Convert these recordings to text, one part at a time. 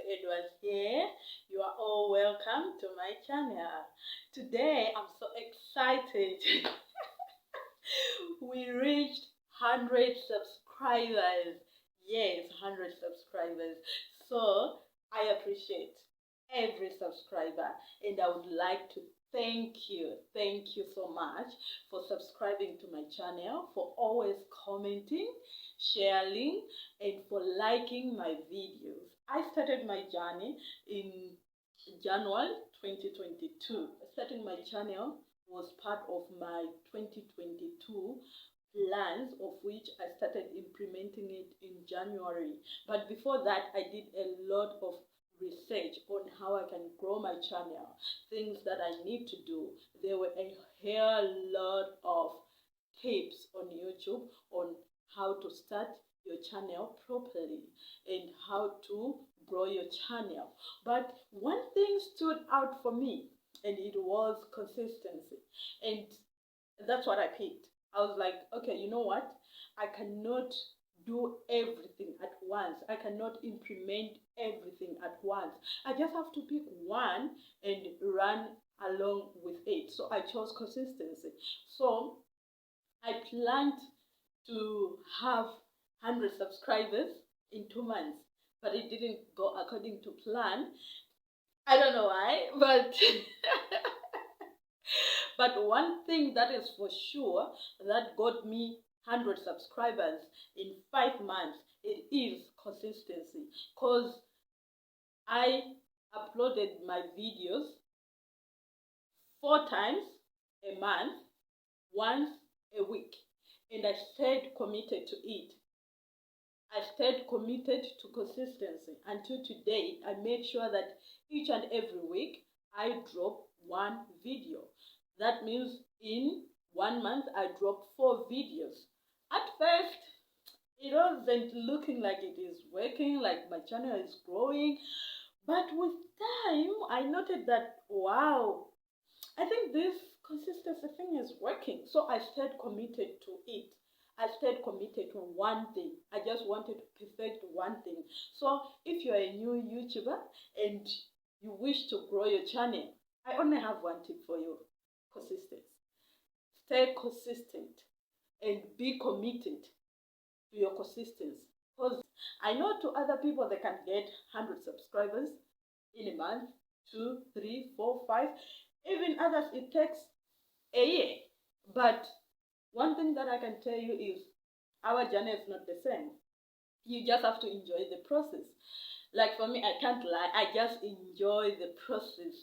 Edwards here. You are all welcome to my channel. Today I'm so excited. We reached 100 subscribers. Yes, 100 subscribers. So I appreciate every subscriber, and I would like to thank you so much for subscribing to my channel, for always commenting, sharing, and for liking my videos. I started my journey in January 2022. Starting my channel was part of my 2022 plans, of which I started implementing it in January. But before that, I did a lot of research on how I can grow my channel, things that I need to do. There were a hell lot of tips on YouTube on how to start your channel properly and how to grow your channel. But one thing stood out for me, and it was consistency. And that's what I picked. I was like, okay, you know what? I cannot do everything at once. I cannot implement everything at once. I just have to pick one and run along with it. So I chose consistency. So I planned to have 100 subscribers in 2 months, but it didn't go according to plan. I don't know why, but but one thing that is for sure that got me 100 subscribers in 5 months, it is consistency. Because I uploaded my videos 4 times a month, once a week, and I stayed committed to it. I stayed committed to consistency until today. I made sure that each and every week I drop one video. That means in 1 month I dropped 4 videos. At first, it wasn't looking like it is working, like my channel is growing. But with time, I noted that, wow, I think this consistency thing is working. So I stayed committed to it. I stayed committed to one thing. I just wanted to perfect one thing. So if you're a new YouTuber and you wish to grow your channel, I only have one tip for you: consistency. Stay consistent and be committed to your consistency. Because I know to other people they can get 100 subscribers in a month, 2, 3, 4, 5. Even others, it takes a year. But one thing that I can tell you is our journey is not the same. You just have to enjoy the process. Like for me, I can't lie, I just enjoy the process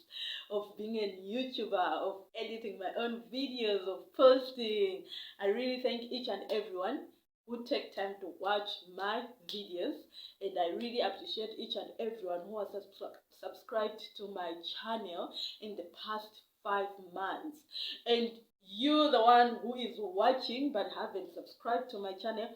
of being a YouTuber, of editing my own videos, of posting. I really thank each and everyone who take time to watch my videos, and I really appreciate each and everyone who has subscribed to my channel in the past 5 months. And you, the one who is watching but haven't subscribed to my channel,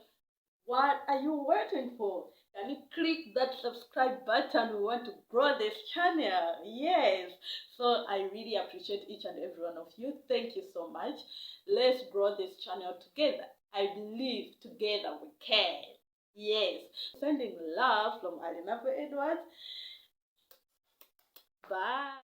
what are you waiting for? Can you click that subscribe button? We want to grow this channel. Yes. So I really appreciate each and every one of you. Thank you so much. Let's grow this channel together. I believe together we can. Yes. Sending love from Hie Edwards. Bye.